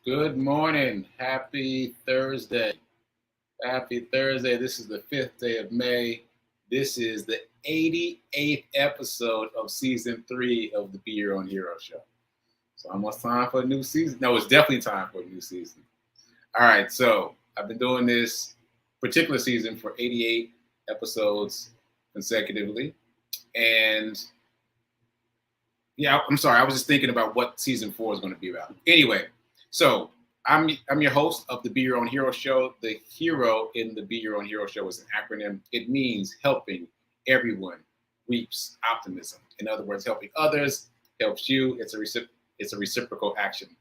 Good morning. Happy Thursday. Happy Thursday. This is the 5th day of May. This is the 88th episode of season 3 of the Be Your Own Hero show. So almost time for a new season. No, it's definitely time for a new season. All right, so I've been doing this particular season for 88 episodes consecutively. And yeah, I'm sorry. I was just thinking about what season 4 is going to be about. Anyway, so I'm your host of the Be Your Own Hero show. The hero in the Be Your Own Hero show is an acronym. It means helping everyone reaps optimism. In other words, helping others helps you. It's a reciprocal action.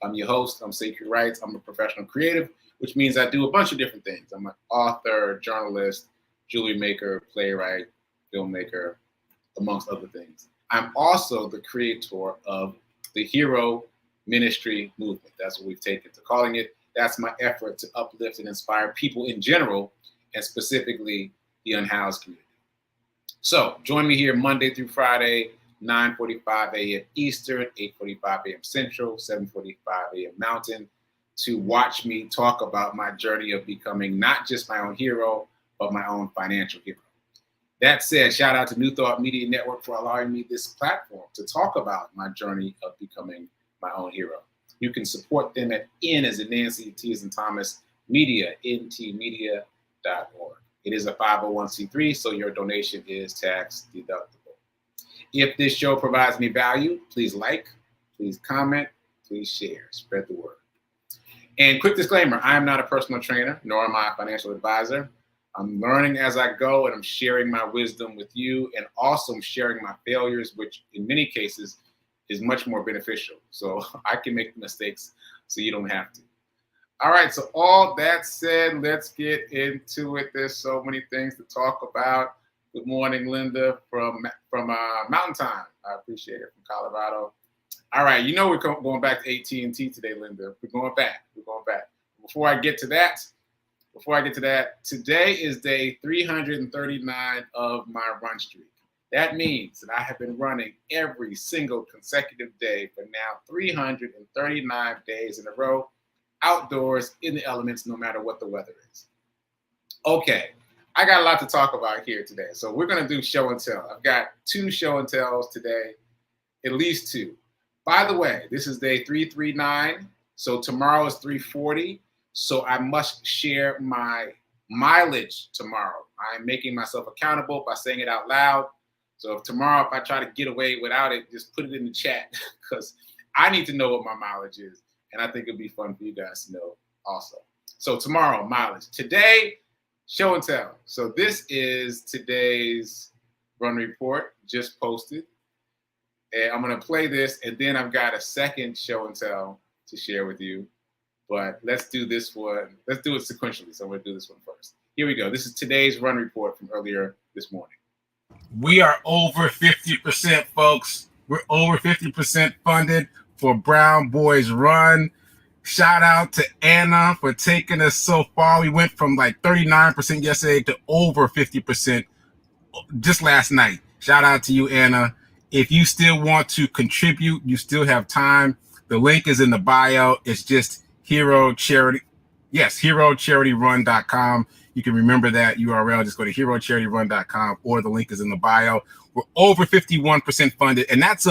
I'm your host. I'm Sekouwrites. I'm a professional creative, which means I do a bunch of different things. I'm an author, journalist, jewelry maker, playwright, filmmaker, amongst other things. I'm also the creator of the Hero Ministry Movement. That's what we've taken to calling it. That's my effort to uplift and inspire people in general, and specifically the unhoused community. So join me here Monday through Friday, 9:45 a.m. Eastern, 8:45 a.m. Central, 7:45 a.m. Mountain, to watch me talk about my journey of becoming not just my own hero, but my own financial hero. That said, shout out to New Thought Media Network for allowing me this platform to talk about my journey of becoming my own hero. You can support them at N as in Nancy, T as in Thomas, Media, ntmedia.org. It is a 501c3, so your donation is tax deductible. If this show provides me value, please like, please comment, please share, spread the word. And quick disclaimer, I am not a personal trainer, nor am I a financial advisor. I'm learning as I go, and I'm sharing my wisdom with you, and also I'm sharing my failures, which in many cases is much more beneficial. So I can make mistakes so you don't have to. All right, so all that said, let's get into it. There's so many things to talk about. Good morning, Linda from Mountain Time. I appreciate it, from Colorado. All right, you know we're going back to AT&T today, Linda. We're going back. Before I get to that, today is day 339 of my run streak. That means that I have been running every single consecutive day for now 339 days in a row, outdoors, in the elements, no matter what the weather is. Okay, I got a lot to talk about here today. So we're going to do show and tell. I've got 2 show and tells today, at least 2. By the way, this is day 339, so tomorrow is 340. So I must share my mileage tomorrow. I'm making myself accountable by saying it out loud. So if I try to get away without it, just put it in the chat, because I need to know what my mileage is. And I think it'd be fun for you guys to know also. So tomorrow, mileage. Today, show and tell. So this is today's run report, just posted. And I'm going to play this, and then I've got a second show and tell to share with you. But let's do this one. Let's do it sequentially. So I'm going to do this one first. Here we go. This is today's run report from earlier this morning. We are over 50%, folks. We're over 50% funded for Brown Boys Run. Shout out to Anna for taking us so far. We went from like 39% yesterday to over 50% just last night. Shout out to you, Anna. If you still want to contribute, you still have time. The link is in the bio. It's just herocharityrun.com. You can remember that URL. Just go to herocharityrun.com, or the link is in the bio. We're over 51% funded, and that's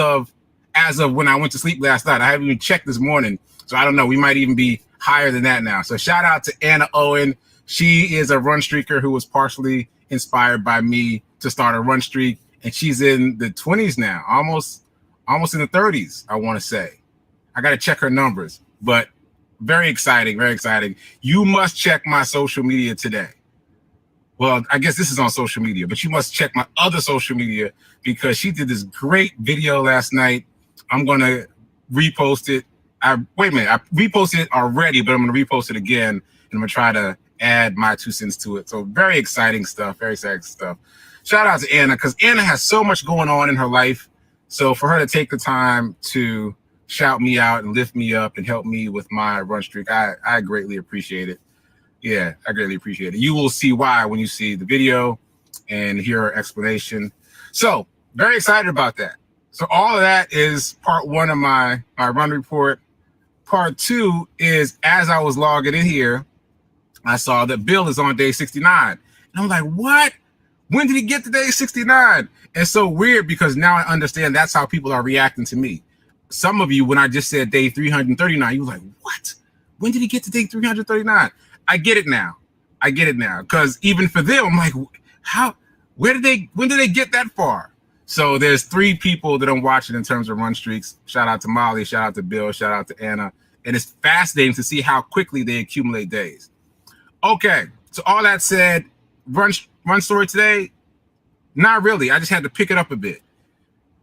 as of when I went to sleep last night. I haven't even checked this morning, so I don't know. We might even be higher than that now. So shout out to Anna Owen. She is a run streaker who was partially inspired by me to start a run streak, and she's in the 20s now, almost in the 30s, I want to say. I got to check her numbers, but very exciting, very exciting. You must check my social media today. Well, I guess this is on social media, but you must check my other social media, because she did this great video last night. I'm going to repost it. I reposted it already, but I'm going to repost it again, and I'm going to try to add my 2 cents to it. So very exciting stuff, very exciting stuff. Shout out to Anna, because Anna has so much going on in her life. So for her to take the time to shout me out and lift me up and help me with my run streak, I greatly appreciate it. Yeah, I greatly appreciate it. You will see why when you see the video and hear her explanation. So very excited about that. So all of that is part 1 of my run report. Part two is as I was logging in here, I saw that Bill is on day 69. And I'm like, what? When did he get to day 69? It's so weird because now I understand that's how people are reacting to me. Some of you, when I just said day 339, you were like, what? When did he get to day 339? I get it now. Because even for them, I'm like, when did they get that far? So there's 3 people that I'm watching in terms of run streaks. Shout out to Molly, shout out to Bill, shout out to Anna. And it's fascinating to see how quickly they accumulate days. Okay, so all that said, run story today, not really. I just had to pick it up a bit.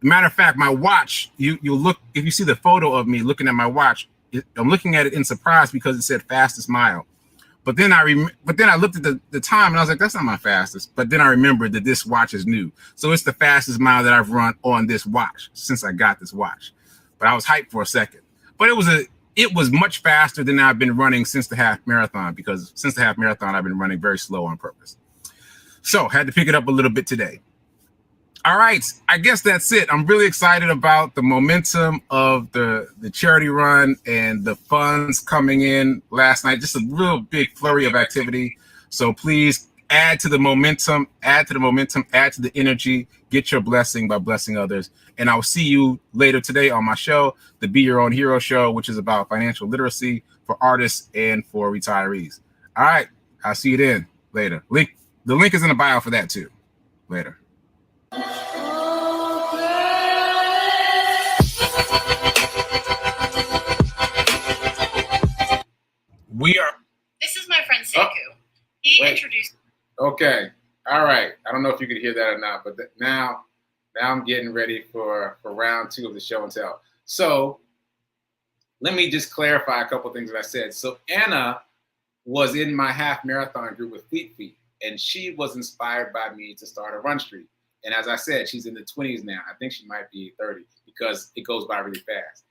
Matter of fact, my watch, you look, if you see the photo of me looking at my watch, I'm looking at it in surprise because it said fastest mile. But then I looked at the time and I was like, that's not my fastest. But then I remembered that this watch is new. So it's the fastest mile that I've run on this watch since I got this watch. But I was hyped for a second. But it was much faster than I've been running since the half marathon, because since the half marathon, I've been running very slow on purpose. So had to pick it up a little bit today. All right, I guess that's it. I'm really excited about the momentum of the charity run and the funds coming in last night. Just a real big flurry of activity. So please add to the momentum, add to the energy. Get your blessing by blessing others. And I'll see you later today on my show, the Be Your Own Hero Show, which is about financial literacy for artists and for retirees. All right, I'll see you then later. The link is in the bio for that too. Later. This is my friend Sekou. He introduced. Okay. All right. I don't know if you could hear that or not, but now I'm getting ready for round 2 of the show and tell. So let me just clarify a couple of things that I said. So Anna was in my half marathon group with Fleet Feet, and she was inspired by me to start a run streak. And as I said, she's in the 20s now. I think she might be 30 because it goes by really fast.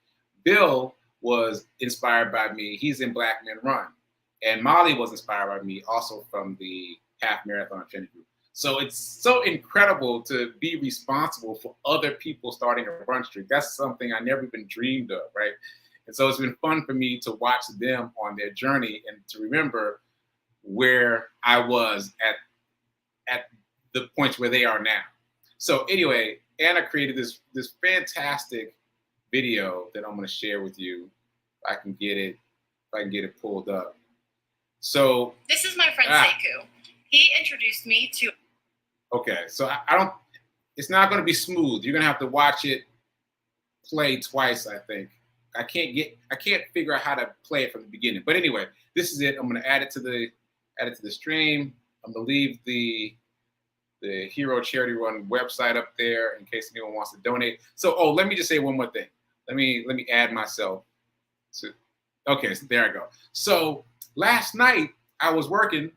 Bill was inspired by me. He's in Black Men Run. And Molly was inspired by me also from the half marathon training group. So it's so incredible to be responsible for other people starting a run streak. That's something I never even dreamed of, right? And so it's been fun for me to watch them on their journey and to remember where I was at the points where they are now. So anyway, Anna created this fantastic video that I'm going to share with you. If I can get it pulled up. So this is my friend Sekou. He introduced me to. Okay, so I don't. It's not going to be smooth. You're going to have to watch it play twice. I think I can't figure out how to play it from the beginning. But anyway, this is it. I'm going to add it to the stream. I'm going to leave the Hero Charity Run website up there in case anyone wants to donate. So let me just say one more thing. Let me add myself to. Okay, so there I go. So last night I was working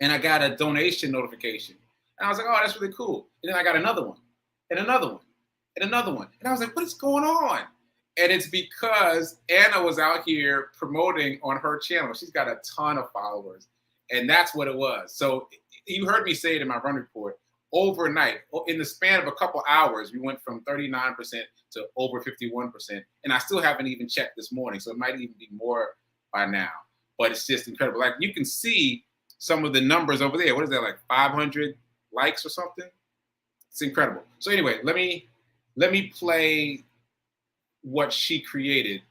and I got a donation notification. And I was like, oh, that's really cool. And then I got another one and another one and another one. And I was like, what is going on? And it's because Anna was out here promoting on her channel. She's got a ton of followers. And that's what it was. So you heard me say it in my run report. Overnight, in the span of a couple hours, we went from 39% to over 51%. And I still haven't even checked this morning. So it might even be more by now. But it's just incredible. Like you can see some of the numbers over there. What is that, like 500 likes or something? It's incredible. So anyway, let me play what she created,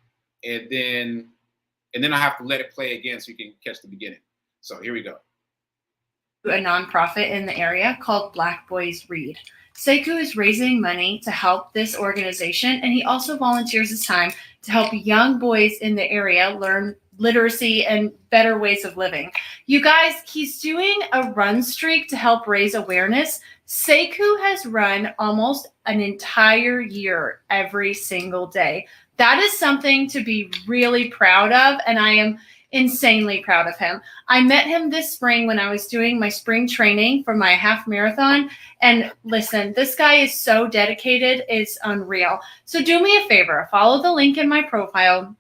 and then I have to let it play again so you can catch the beginning. So here we go. A nonprofit in the area called Black Boys Read. Sekou is raising money to help this organization, and he also volunteers his time to help young boys in the area learn literacy and better ways of living. You guys, he's doing a run streak to help raise awareness. Sekou has run almost an entire year every single day. That is something to be really proud of, and I am insanely proud of him. I met him this spring when I was doing my spring training for my half marathon. And listen, this guy is so dedicated. It's unreal. So do me a favor, follow the link in my profile,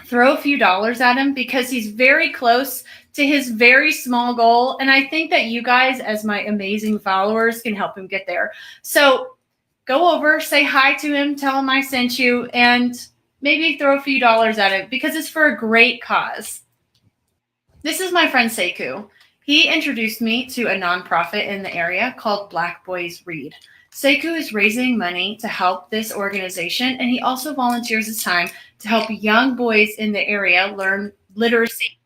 throw a few dollars at him because he's very close to his very small goal. And I think that you guys, as my amazing followers, can help him get there. So go over, say hi to him, tell him I sent you, and maybe throw a few dollars at it because it's for a great cause. This is my friend Sekou. He introduced me to a nonprofit in the area called Black Boys Read. Sekou is raising money to help this organization, and he also volunteers his time to help young boys in the area learn literacy.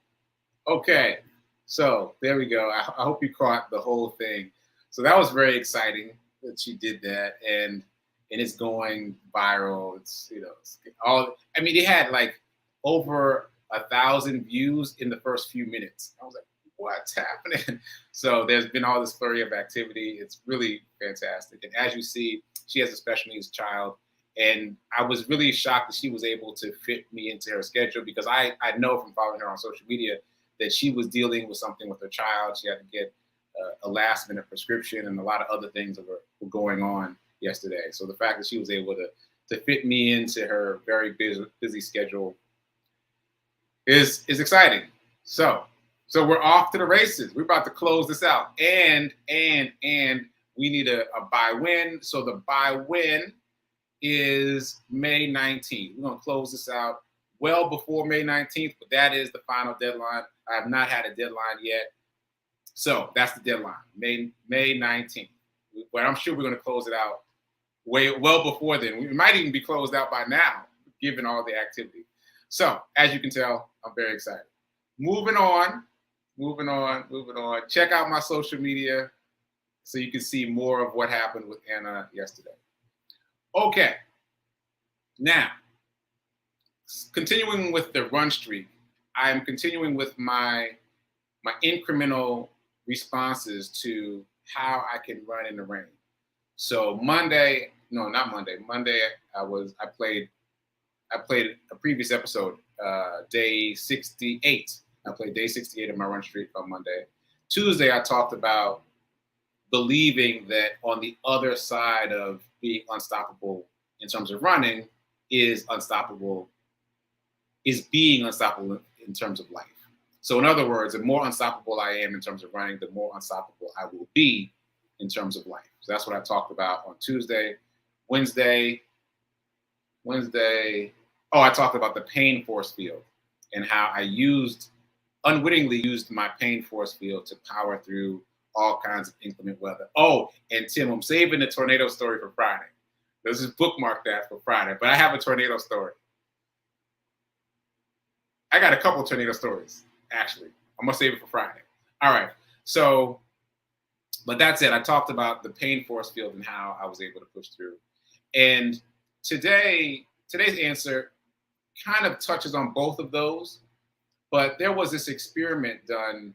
Okay, so there we go. I hope you caught the whole thing. So that was very exciting that she did that, and it's going viral. It's it's all. I mean, it had like over 1,000 views in the first few minutes. I was like, what's happening? So there's been all this flurry of activity. It's really fantastic. And as you see, she has a special needs child. And I was really shocked that she was able to fit me into her schedule because I know from following her on social media that she was dealing with something with her child. She had to get a last minute prescription and a lot of other things that were going on yesterday. So the fact that she was able to fit me into her very busy schedule is exciting. So we're off to the races. We're about to close this out. And we need a buy win. So the buy win is May 19th. We're going to close this out well before May 19th, but that is the final deadline. I have not had a deadline yet. So that's the deadline, May 19th. But I'm sure we're going to close it out well before then. We might even be closed out by now, given all the activity. So as you can tell, I'm very excited. Moving on. Check out my social media so you can see more of what happened with Anna yesterday. Okay. Now, continuing with the run streak, I'm continuing with my incremental responses to how I can run in the rain. So Monday, I played a previous episode, day 68. I played day 68 of my run streak on Monday. Tuesday, I talked about believing that on the other side of being unstoppable in terms of running is being unstoppable in terms of life. So in other words, the more unstoppable I am in terms of running, the more unstoppable I will be in terms of life. So that's what I talked about on Tuesday. Wednesday, I talked about the pain force field and how I unwittingly used my pain force field to power through all kinds of inclement weather. Oh, and Tim, I'm saving the tornado story for Friday. Let's just bookmark that for Friday. But I have a tornado story. I got a couple of tornado stories, actually. I'm going to save it for Friday. All right. So, but that's it. I talked about the pain force field and how I was able to push through. And today's answer kind of touches on both of those. But there was this experiment done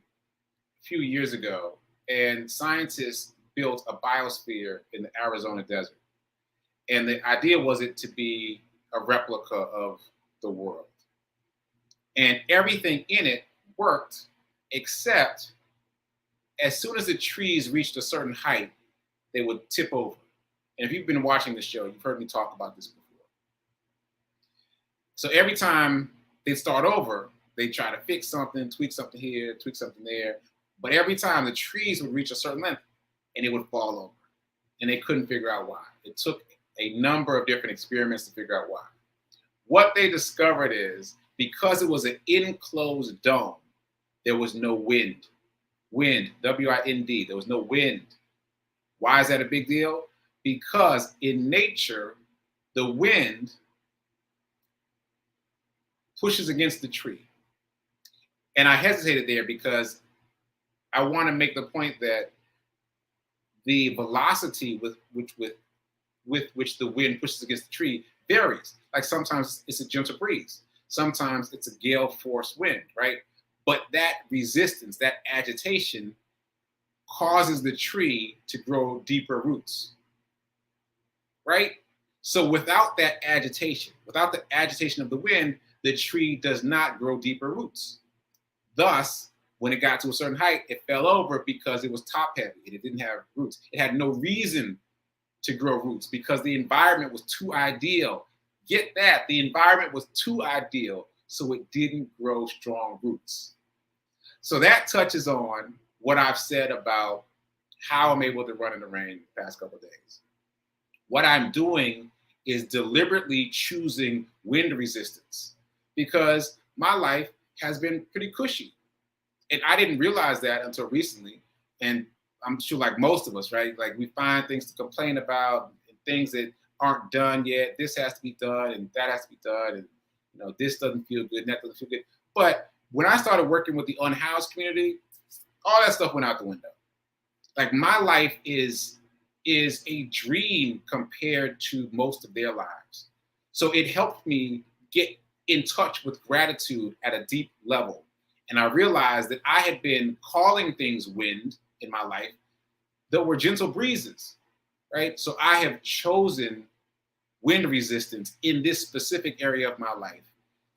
a few years ago, and scientists built a biosphere in the Arizona desert. And the idea was it to be a replica of the world. And everything in it worked, except as soon as the trees reached a certain height, they would tip over. And if you've been watching the show, you've heard me talk about this before. So every time they start over, they try to fix something, tweak something here, tweak something there. But every time the trees would reach a certain length and it would fall over. And they couldn't figure out why. It took a number of different experiments to figure out why. What they discovered is because it was an enclosed dome, there was no wind. Wind, W-I-N-D, there was no wind. Why is that a big deal? Because in nature, the wind pushes against the tree. And I hesitated there because I want to make the point that the velocity with which the wind pushes against the tree varies. Like sometimes it's a gentle breeze. Sometimes it's a gale force wind, right? But that resistance, that agitation causes the tree to grow deeper roots, right? So without that agitation, without the agitation of the wind, the tree does not grow deeper roots. Thus, when it got to a certain height, it fell over because it was top heavy and it didn't have roots. It had no reason to grow roots because the environment was too ideal. Get that, the environment was too ideal, so it didn't grow strong roots. So that touches on what I've said about how I'm able to run in the rain the past couple of days. What I'm doing is deliberately choosing wind resistance, because my life has been pretty cushy. And I didn't realize that until recently. And I'm sure, like most of us, right? Like, we find things to complain about, and things that aren't done yet. This has to be done, and that has to be done, and this doesn't feel good, and that doesn't feel good. But when I started working with the unhoused community, all that stuff went out the window. Like, my life is a dream compared to most of their lives. So it helped me get in touch with gratitude at a deep level. And I realized that I had been calling things wind in my life that were gentle breezes, right? So I have chosen wind resistance in this specific area of my life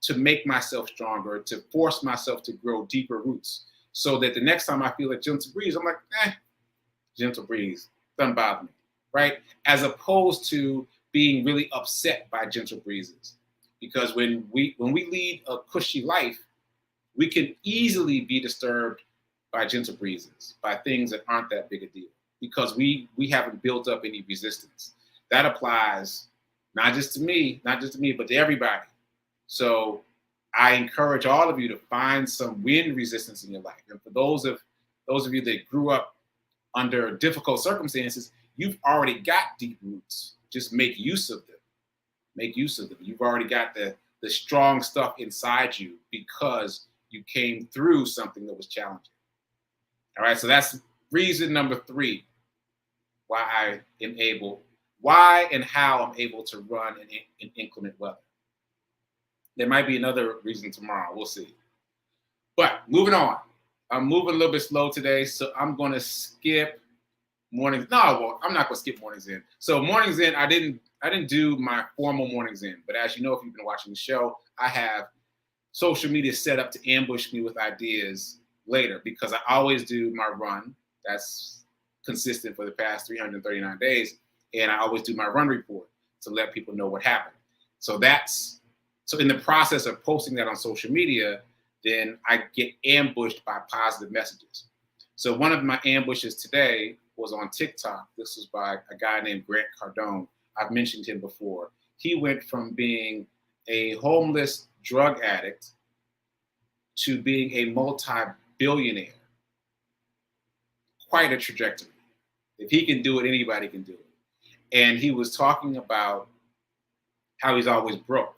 to make myself stronger, to force myself to grow deeper roots, so that the next time I feel a gentle breeze, I'm like, gentle breeze, doesn't bother me, right? As opposed to being really upset by gentle breezes. Because when we lead a cushy life, we can easily be disturbed by gentle breezes, by things that aren't that big a deal, because we haven't built up any resistance. That applies not just to me, but to everybody. So I encourage all of you to find some wind resistance in your life. And for those of you that grew up under difficult circumstances, you've already got deep roots. Just make use of them. Make use of them. You've already got the strong stuff inside you because you came through something that was challenging. All right, so that's reason number 3 why and how I'm able to run in inclement weather. There might be another reason tomorrow. We'll see. But moving on. I'm moving a little bit slow today, so I'm going to skip mornings. No, well, I'm not going to skip mornings in. So mornings in, I didn't do my formal mornings in. But as you know, if you've been watching the show, I have social media set up to ambush me with ideas later, because I always do my run. That's consistent for the past 339 days. And I always do my run report to let people know what happened. So in the process of posting that on social media, then I get ambushed by positive messages. So one of my ambushes today was on TikTok. This was by a guy named Grant Cardone. I've mentioned him before. He went from being a homeless drug addict to being a multi-billionaire. Quite a trajectory. If he can do it, anybody can do it. And he was talking about how he's always broke.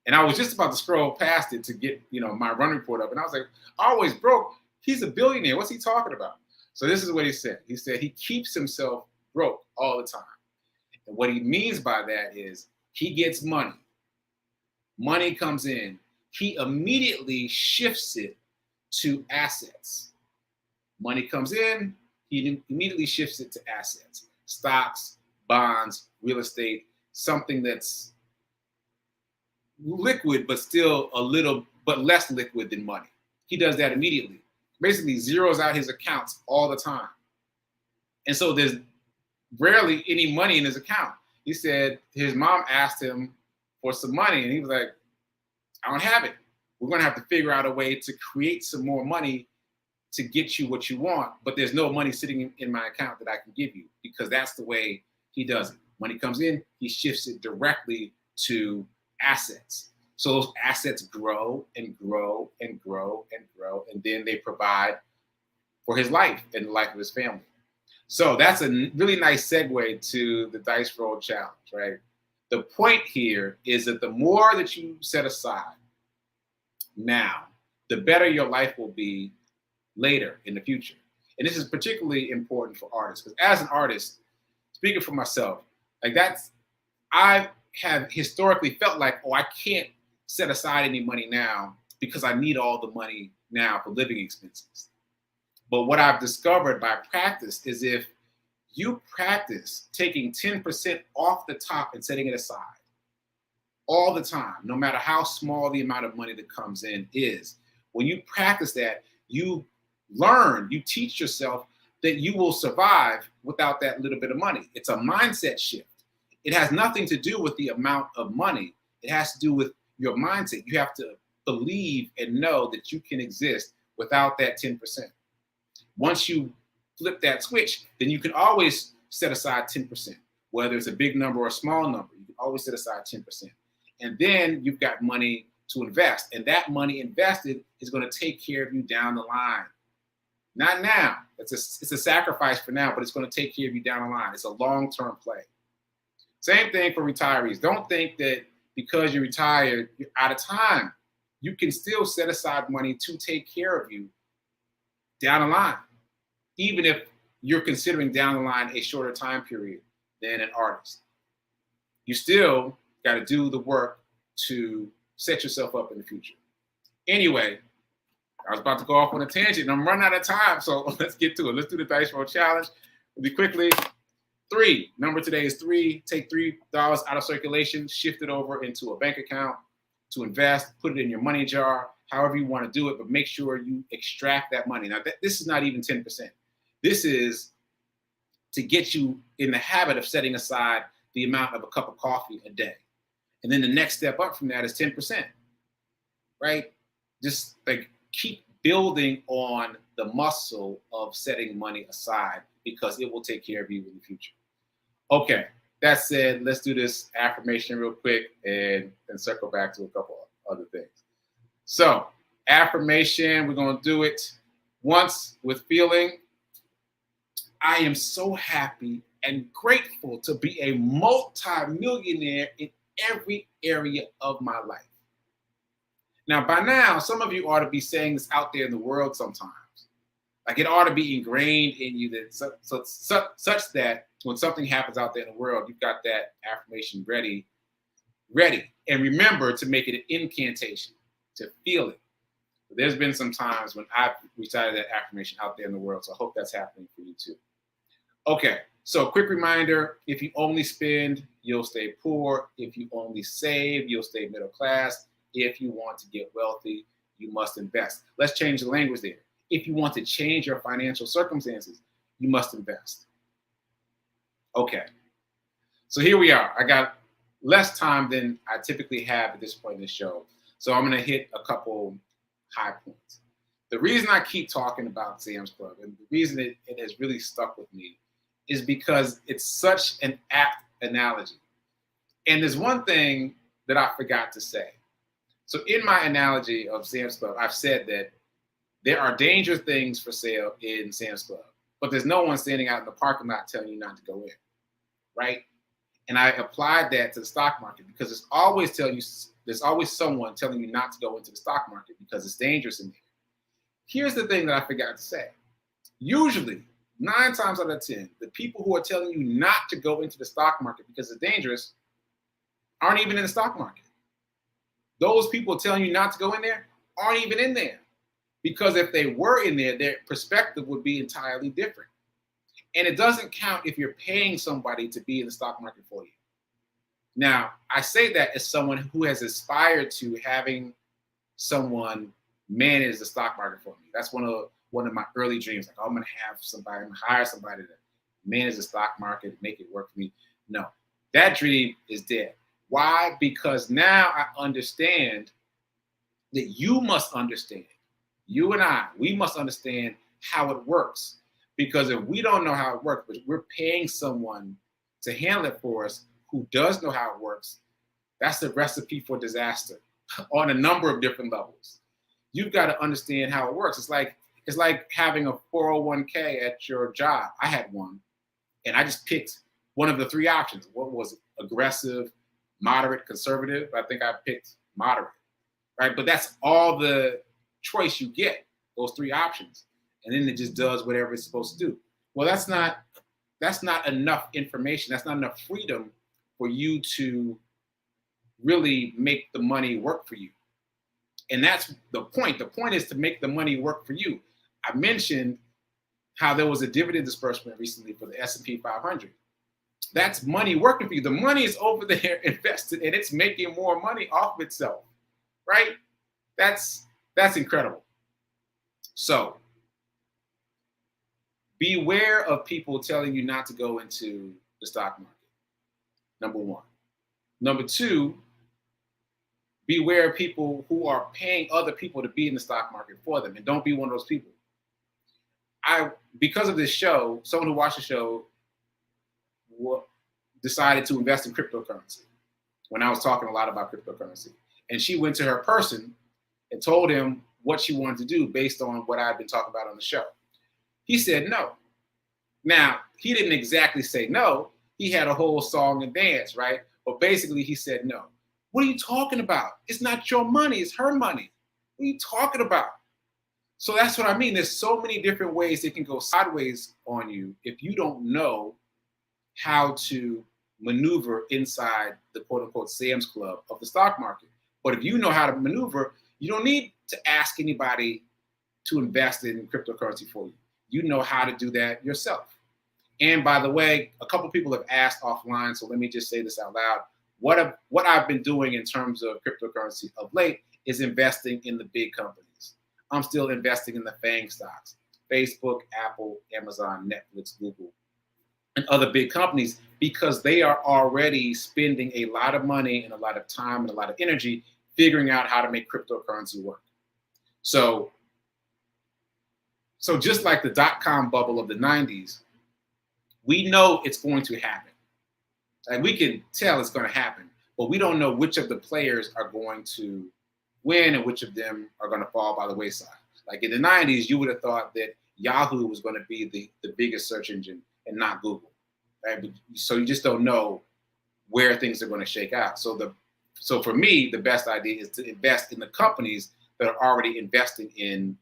And I was just about to scroll past it to get, my run report up. And I was like, always broke? He's a billionaire. What's he talking about? So this is what he said. He said he keeps himself broke all the time. And what he means by that is he gets money. Money comes in. He immediately shifts it to assets. Money comes in. He immediately shifts it to assets. Stocks, bonds, real estate, something that's liquid, but still but less liquid than money. He does that immediately. Basically zeroes out his accounts all the time. And so there's rarely any money in his account. He said his mom asked him for some money, and he was like, I don't have it. We're going to have to figure out a way to create some more money to get you what you want, but there's no money sitting in my account that I can give you, because that's the way he does it. Money comes in, he shifts it directly to assets. So those assets grow and grow and grow and grow, and then they provide for his life and the life of his family. So that's a really nice segue to the dice roll challenge, right? The point here is that the more that you set aside now, the better your life will be later in the future. And this is particularly important for artists, because as an artist, speaking for myself, I have historically felt like, I can't set aside any money now because I need all the money now for living expenses. But what I've discovered by practice is if you practice taking 10% off the top and setting it aside all the time, no matter how small the amount of money that comes in is, when you practice that, you teach yourself that you will survive without that little bit of money. It's a mindset shift. It has nothing to do with the amount of money. It has to do with your mindset. You have to believe and know that you can exist without that 10%. Once you flip that switch, then you can always set aside 10%. whether it's a big number or a small number. You can always set aside 10%. And then you've got money to invest. And that money invested is going to take care of you down the line. Not now. It's a sacrifice for now, but it's going to take care of you down the line. It's a long-term play. Same thing for retirees. Don't think that because you're retired, you're out of time. You can still set aside money to take care of you down the line, even if you're considering down the line a shorter time period than an artist. You still got to do the work to set yourself up in the future. Anyway, I was about to go off on a tangent and I'm running out of time, so let's get to it. Let's do the dice roll challenge really quickly. 3. Number today is 3. Take $3 out of circulation, shift it over into a bank account to invest, put it in your money jar, however you want to do it, but make sure you extract that money. Now, this is not even 10%. This is to get you in the habit of setting aside the amount of a cup of coffee a day. And then the next step up from that is 10%, right? Just like keep building on the muscle of setting money aside because it will take care of you in the future. Okay, that said, let's do this affirmation real quick and circle back to a couple of other things. So, affirmation, we're going to do it once with feeling. I am so happy and grateful to be a multi-millionaire in every area of my life. Now, by now, some of you ought to be saying this out there in the world sometimes. Like it ought to be ingrained in you that such that when something happens out there in the world, you've got that affirmation ready. And remember to make it an incantation, to feel it. But there's been some times when I've recited that affirmation out there in the world, so I hope that's happening for you too. Okay, so quick reminder, if you only spend, you'll stay poor. If you only save, you'll stay middle class. If you want to get wealthy, you must invest. Let's change the language there. If you want to change your financial circumstances, you must invest. Okay, so here we are. I got less time than I typically have at this point in the show, so I'm going to hit a couple high points. The reason I keep talking about Sam's Club and the reason it has really stuck with me is because it's such an apt analogy. And there's one thing that I forgot to say. So in my analogy of Sam's Club, I've said that there are dangerous things for sale in Sam's Club, but there's no one standing out in the parking lot telling you not to go in, right? And I applied that to the stock market because there's always someone telling you not to go into the stock market because it's dangerous in there. Here's the thing that I forgot to say. Usually, 9 times out of 10, the people who are telling you not to go into the stock market because it's dangerous aren't even in the stock market. Those people telling you not to go in there aren't even in there. Because if they were in there, their perspective would be entirely different. And it doesn't count if you're paying somebody to be in the stock market for you. Now, I say that as someone who has aspired to having someone manage the stock market for me. That's one of my early dreams. Like, oh, I'm going to hire somebody to manage the stock market, make it work for me. No, that dream is dead. Why? Because now I understand that you must understand. You and we must understand how it works. Because if we don't know how it works, but we're paying someone to handle it for us who does know how it works, that's a recipe for disaster on a number of different levels. You've got to understand how it works. It's like having a 401k at your job. I had one, and I just picked one of the 3 options. What was it? Aggressive, moderate, conservative. I think I picked moderate, right? But that's all the choice you get, those 3 options. And then it just does whatever it's supposed to do. Well, that's not enough information. That's not enough freedom for you to really make the money work for you. And that's the point. The point is to make the money work for you. I mentioned how there was a dividend disbursement recently for the S&P 500. That's money working for you. The money is over there invested and it's making more money off of itself, right? That's incredible. So beware of people telling you not to go into the stock market, number 1. Number 2, beware of people who are paying other people to be in the stock market for them, and don't be one of those people. Because of this show, someone who watched the show decided to invest in cryptocurrency when I was talking a lot about cryptocurrency. And she went to her person and told him what she wanted to do based on what I'd been talking about on the show. He said no. Now, he didn't exactly say no. He had a whole song and dance, right? But basically he said no. What are you talking about? It's not your money, it's her money. What are you talking about? So that's what I mean. There's so many different ways it can go sideways on you if you don't know how to maneuver inside the quote unquote Sam's Club of the stock market. But if you know how to maneuver, you don't need to ask anybody to invest in cryptocurrency for you. You know how to do that yourself. And by the way, a couple people have asked offline, so let me just say this out loud. What I've been doing in terms of cryptocurrency of late is investing in the big companies. I'm still investing in the FANG stocks, Facebook, Apple, Amazon, Netflix, Google, and other big companies, because they are already spending a lot of money and a lot of time and a lot of energy figuring out how to make cryptocurrency work. So just like the dot-com bubble of the 90s, we know it's going to happen. And we can tell it's going to happen, but we don't know which of the players are going to win and which of them are going to fall by the wayside. Like in the 90s, you would have thought that Yahoo was going to be the biggest search engine and not Google. Right? So you just don't know where things are going to shake out. So for me, the best idea is to invest in the companies that are already investing in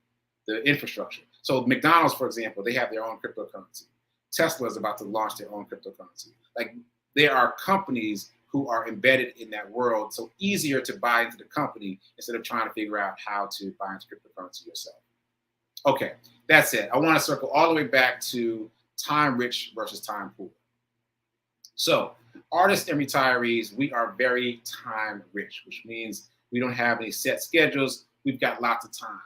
the infrastructure. So McDonald's, for example, they have their own cryptocurrency. Tesla is about to launch their own cryptocurrency. Like there are companies who are embedded in that world, so easier to buy into the company instead of trying to figure out how to buy into cryptocurrency yourself. Okay, that's it. I want to circle all the way back to time rich versus time poor. So artists and retirees, we are very time rich, which means we don't have any set schedules. We've got lots of time.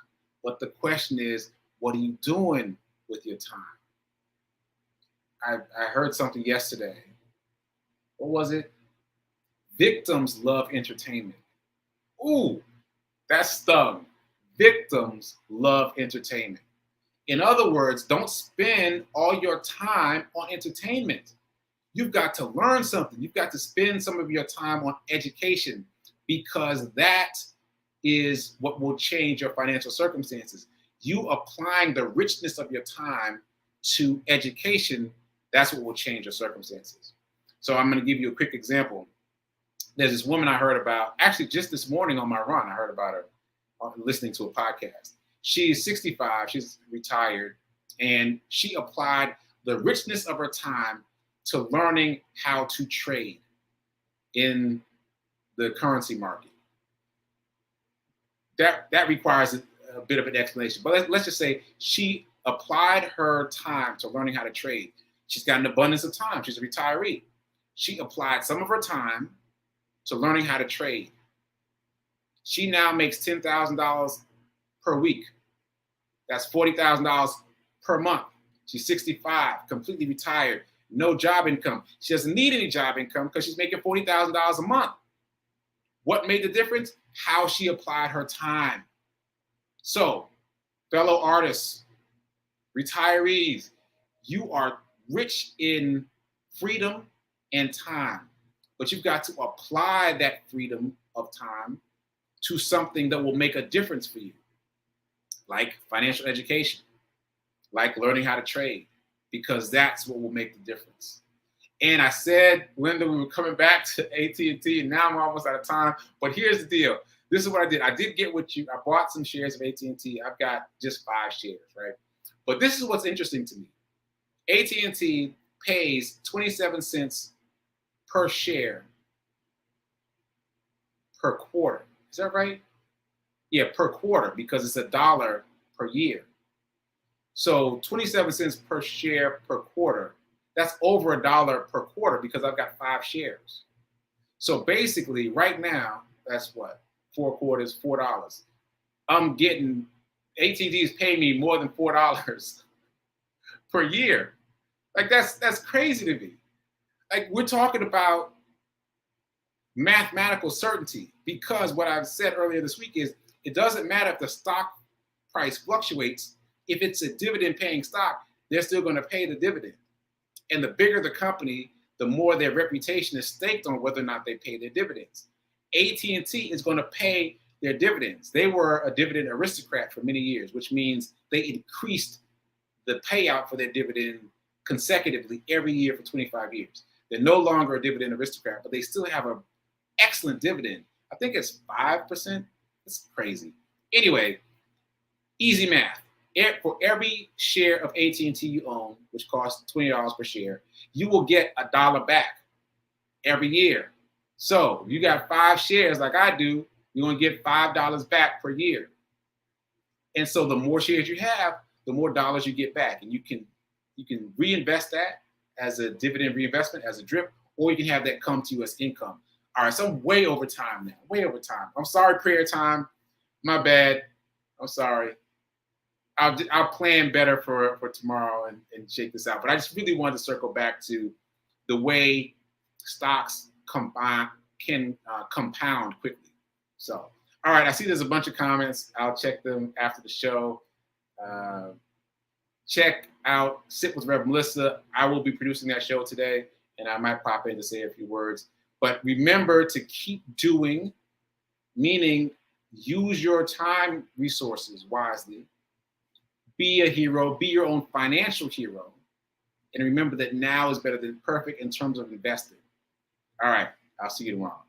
But the question is, what are you doing with your time? I heard something yesterday. What was it? Victims love entertainment. Ooh, that stung. Victims love entertainment. In other words, don't spend all your time on entertainment. You've got to learn something. You've got to spend some of your time on education, because that is what will change your financial circumstances. You applying the richness of your time to education, that's what will change your circumstances. So I'm going to give you a quick example. There's this woman I heard about, actually just this morning on my run, I heard about her listening to a podcast. She's 65, she's retired, and she applied the richness of her time to learning how to trade in the currency market. That requires a bit of an explanation, but let's just say she applied her time to learning how to trade. She's got an abundance of time. She's a retiree. She applied some of her time to learning how to trade. She now makes $10,000 per week. That's $40,000 per month. She's 65, completely retired, no job income. She doesn't need any job income because she's making $40,000 a month. What made the difference? How she applied her time. So, fellow artists, retirees, you are rich in freedom and time, but you've got to apply that freedom of time to something that will make a difference for you, like financial education, like learning how to trade, because that's what will make the difference. And I said, Linda, we were coming back to AT&T, and now I'm almost out of time, but here's the deal. This is what I did. I did get what I bought some shares of AT&T. I've got just 5 shares, right? But this is what's interesting to me. AT&T pays 27 cents per share per quarter. Is that right? Yeah, per quarter, because it's $1 per year. So 27 cents per share per quarter. That's over $1 per quarter because I've got 5 shares. So basically, right now, that's what? 4 quarters, $4. I'm getting, AT&T is paying me more than $4 per year. Like that's crazy to me. Like we're talking about mathematical certainty, because what I've said earlier this week is it doesn't matter if the stock price fluctuates. If it's a dividend paying stock, they're still going to pay the dividend. And the bigger the company, the more their reputation is staked on whether or not they pay their dividends. AT&T is going to pay their dividends. They were a dividend aristocrat for many years, which means they increased the payout for their dividend consecutively every year for 25 years. They're no longer a dividend aristocrat, but they still have an excellent dividend. I think it's 5%. It's crazy. Anyway, easy math. For every share of AT&T you own, which costs $20 per share, you will get $1 back every year. So if you got 5 shares like I do, you're going to get $5 back per year. And so the more shares you have, the more dollars you get back. And you can reinvest that as a dividend reinvestment, as a drip, or you can have that come to you as income. All right, so I'm way over time now, way over time. I'm sorry, prayer time. My bad. I'm sorry. I'll plan better for tomorrow and shake this out. But I just really wanted to circle back to the way stocks can compound quickly. So, all right, I see there's a bunch of comments. I'll check them after the show. Check out Sit with Rev Melissa. I will be producing that show today, and I might pop in to say a few words. But remember to keep doing, meaning use your time resources wisely. Be a hero, be your own financial hero. And remember that now is better than perfect in terms of investing. All right, I'll see you tomorrow.